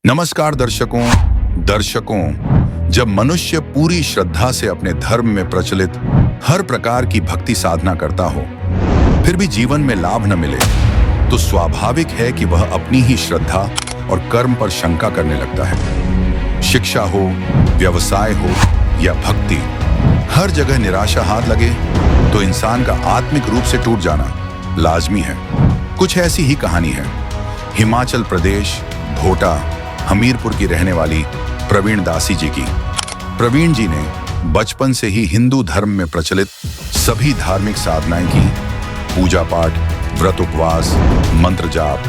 नमस्कार दर्शकों, जब मनुष्य पूरी श्रद्धा से अपने धर्म में प्रचलित हर प्रकार की भक्ति साधना करता हो, फिर भी जीवन में लाभ न मिले, तो स्वाभाविक है कि वह अपनी ही श्रद्धा और कर्म पर शंका करने लगता है। शिक्षा हो, व्यवसाय हो या भक्ति, हर जगह निराशा हाथ लगे तो इंसान का आत्मिक रूप से टूट जाना लाजमी है। कुछ ऐसी ही कहानी है हिमाचल प्रदेश भोटा हमीरपुर की रहने वाली प्रवीण दासी जी की। प्रवीण जी ने बचपन से ही हिंदू धर्म में प्रचलित सभी धार्मिक साधनाएं की, पूजा पाठ, व्रत उपवास, मंत्र जाप,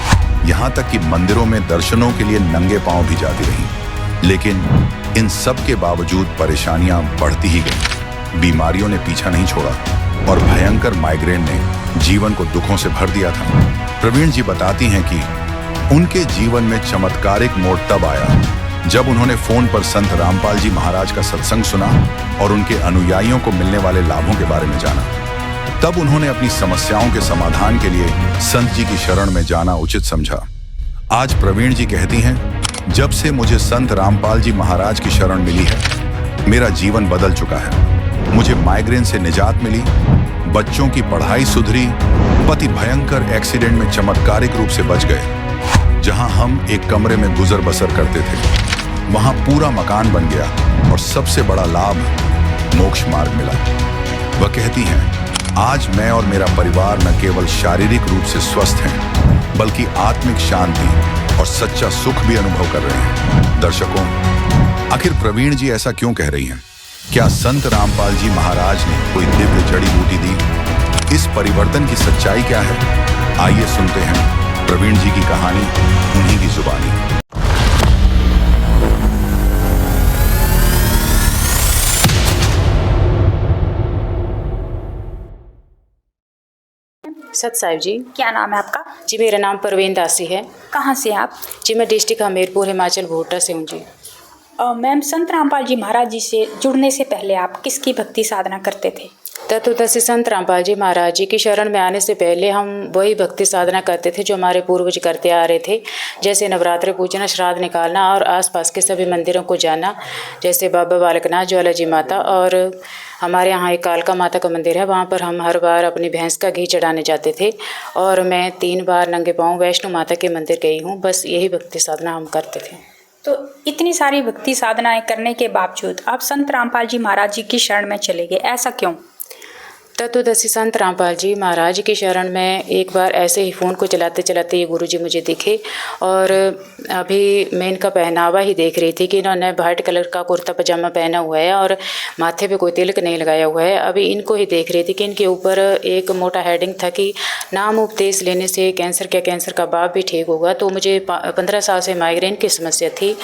यहाँ तक कि मंदिरों में दर्शनों के लिए नंगे पांव भी जाती रही। लेकिन इन सब के बावजूद परेशानियां बढ़ती ही गईं। बीमारियों ने पीछा नहीं छोड़ा और भयंकर माइग्रेन ने जीवन को दुखों से भर दिया था। प्रवीण जी बताती हैं कि उनके जीवन में चमत्कारिक मोड़ तब आया जब उन्होंने फोन पर संत रामपाल जी महाराज का सत्संग सुना और उनके अनुयायियों को मिलने वाले लाभों के बारे में जाना। तब उन्होंने अपनी समस्याओं के समाधान के लिए संत जी की शरण में जाना उचित समझा। आज प्रवीण जी कहती हैं, जब से मुझे संत रामपाल जी महाराज की शरण मिली है, मेरा जीवन बदल चुका है। मुझे माइग्रेन से निजात मिली, बच्चों की पढ़ाई सुधरी, पति भयंकर एक्सीडेंट में चमत्कारिक रूप से बच गए। जहां हम एक कमरे में गुजर बसर करते थे, वहां पूरा मकान बन गया और सबसे बड़ा लाभ मोक्ष मार्ग मिला। वह कहती हैं, आज मैं और मेरा परिवार न केवल शारीरिक रूप से स्वस्थ हैं, बल्कि आत्मिक शांति और सच्चा सुख भी अनुभव कर रहे हैं। दर्शकों, आखिर प्रवीण जी ऐसा क्यों कह रही हैं? क्या संत रामपाल जी महाराज ने कोई दिव्य जड़ी बूटी दी? इस परिवर्तन की सच्चाई क्या है? आइए सुनते हैं प्रवीण जी की कहानी उन्हीं की जुबानी। सत साहिब जी। क्या नाम है आपका? जी मेरा नाम प्रवीण दासी है। कहाँ से आप? जी मैं डिस्ट्रिक्ट हमीरपुर हिमाचल भोटा से हूँ जी। मैम, संत रामपाल जी महाराज जी से जुड़ने से पहले आप किसकी भक्ति साधना करते थे? तत्वदर्शी संत रामपाल जी महाराज जी की शरण में आने से पहले हम वही भक्ति साधना करते थे जो हमारे पूर्वज करते आ रहे थे, जैसे नवरात्रि पूजना, श्राद्ध निकालना और आसपास के सभी मंदिरों को जाना, जैसे बाबा बालकनाथ, ज्वाला जी माता, और हमारे यहाँ एक कालका माता का मंदिर है, वहाँ पर हम हर बार अपनी भैंस का घी चढ़ाने जाते थे। और मैं 3 बार नंगे पाँव वैष्णो माता के मंदिर गई हूँ। बस यही भक्ति साधना हम करते थे। तो इतनी सारी भक्ति साधनाएं करने के बावजूद आप संत रामपाल जी महाराज जी की शरण में चले गए, ऐसा क्यों? तत्वदर्शी संत रामपाल जी महाराज की शरण में एक बार ऐसे ही फ़ोन को चलाते चलाते ये गुरुजी मुझे दिखे, और अभी मैं इनका पहनावा ही देख रही थी कि इन्होंने वाइट कलर का कुर्ता पजामा पहना हुआ है और माथे पे कोई तिलक नहीं लगाया हुआ है। अभी इनको ही देख रही थी कि इनके ऊपर एक मोटा हेडिंग था कि नाम उपदेश लेने से कैंसर का बाप भी ठीक होगा। तो मुझे 15 साल से माइग्रेन की समस्या थी।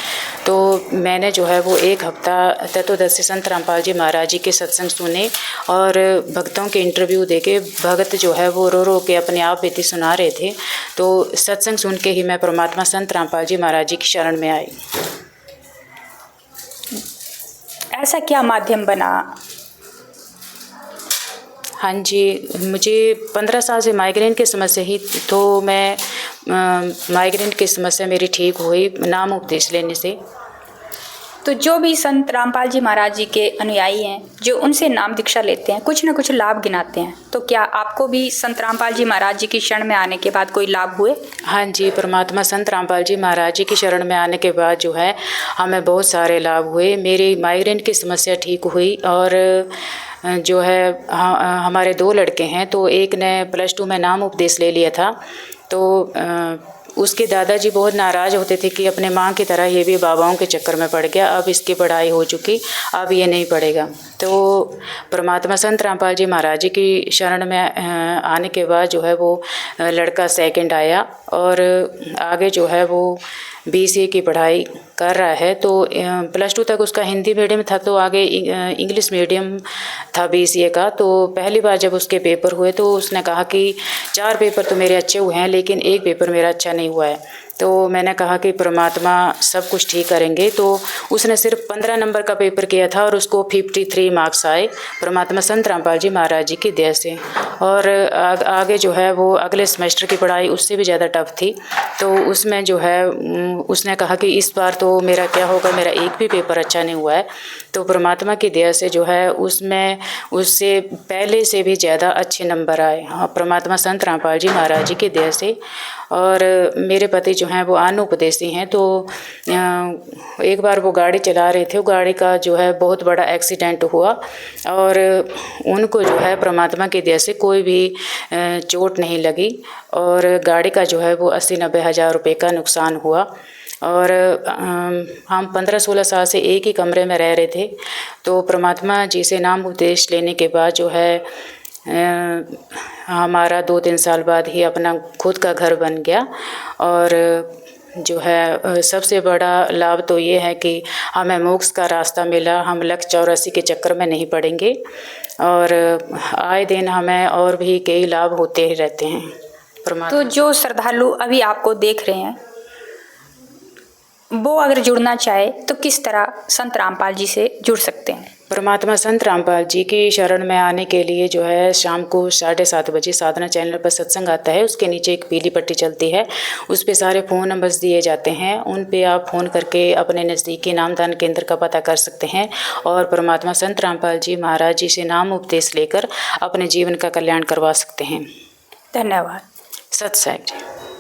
तो मैंने जो है वो 1 हफ्ता तत्वदर्शी संत रामपाल जी महाराज जी के सत्संग सुने और भक्तों के इंटरव्यू देके भगत जो है वो रो रो के अपने आप बीती सुना रहे थे। तो सत्संग सुन के ही मैं परमात्मा संत रामपाल जी महाराज जी की शरण में आई। ऐसा क्या माध्यम बना? हाँ जी, मुझे 15 साल से माइग्रेन की समस्या ही, तो मैं माइग्रेन की समस्या मेरी ठीक हुई नाम उपदेश लेने से। तो जो भी संत रामपाल जी महाराज जी के अनुयायी हैं, जो उनसे नाम दीक्षा लेते हैं, कुछ न कुछ लाभ गिनाते हैं, तो क्या आपको भी संत रामपाल जी महाराज जी की शरण में आने के बाद कोई लाभ हुए? हाँ जी, परमात्मा संत रामपाल जी महाराज जी की शरण में आने के बाद जो है हमें बहुत सारे लाभ हुए। मेरी माइग्रेन की समस्या ठीक हुई और जो है हमारे 2 लड़के हैं, तो एक ने +2 में नाम उपदेश ले लिया था। तो उसके दादाजी बहुत नाराज़ होते थे कि अपने माँ की तरह ये भी बाबाओं के चक्कर में पड़ गया, अब इसकी पढ़ाई हो चुकी, अब ये नहीं पढ़ेगा। तो परमात्मा संत रामपाल जी महाराज जी की शरण में आने के बाद जो है वो लड़का 2nd आया और आगे जो है वो BCA की पढ़ाई कर रहा है। तो +2 तक उसका हिंदी मीडियम था, तो आगे इंग्लिश मीडियम था BCA का। तो पहली बार जब उसके पेपर हुए तो उसने कहा कि 4 पेपर तो मेरे अच्छे हुए हैं, लेकिन 1 पेपर मेरा अच्छा नहीं हुआ है। तो मैंने कहा कि परमात्मा सब कुछ ठीक करेंगे। तो उसने सिर्फ 15 नंबर का पेपर किया था और उसको 53 मार्क्स आए परमात्मा संत रामपाल जी महाराज जी की दया से। और आगे जो है वो अगले सेमेस्टर की पढ़ाई उससे भी ज़्यादा टफ थी। तो उसमें जो है उसने कहा कि इस बार तो मेरा क्या होगा, मेरा एक भी पेपर अच्छा नहीं हुआ है। तो परमात्मा की दया से जो है उसमें उससे पहले से भी ज़्यादा अच्छे नंबर आए, हाँ, परमात्मा संत रामपाल जी महाराज जी की दया से। और मेरे पति जो हैं वो अनुपदेशी हैं। तो एक बार वो गाड़ी चला रहे थे, वो गाड़ी का जो है बहुत बड़ा एक्सीडेंट हुआ और उनको जो है परमात्मा की दया से कोई भी चोट नहीं लगी और गाड़ी का जो है वो 80-90 हज़ार रुपये का नुकसान हुआ। और हम 15-16 साल से एक ही कमरे में रह रहे थे। तो परमात्मा जी से नाम उपदेश लेने के बाद जो है हमारा 2-3 साल बाद ही अपना खुद का घर बन गया। और जो है सबसे बड़ा लाभ तो ये है कि हमें मोक्ष का रास्ता मिला, हम लक्ष्य 84 के चक्कर में नहीं पड़ेंगे और आए दिन हमें और भी कई लाभ होते ही रहते हैं। तो जो श्रद्धालु अभी आपको देख रहे हैं वो अगर जुड़ना चाहे तो किस तरह संत रामपाल जी से जुड़ सकते हैं? परमात्मा संत रामपाल जी की शरण में आने के लिए जो है शाम को 7:30 बजे साधना चैनल पर सत्संग आता है। उसके नीचे एक पीली पट्टी चलती है, उस पे सारे फ़ोन नंबर्स दिए जाते हैं। उन पे आप फ़ोन करके अपने नज़दीकी नामदान केंद्र का पता कर सकते हैं और परमात्मा संत रामपाल जी महाराज जी से नाम उपदेश लेकर अपने जीवन का कल्याण करवा सकते हैं। धन्यवाद। सत साहिब जी।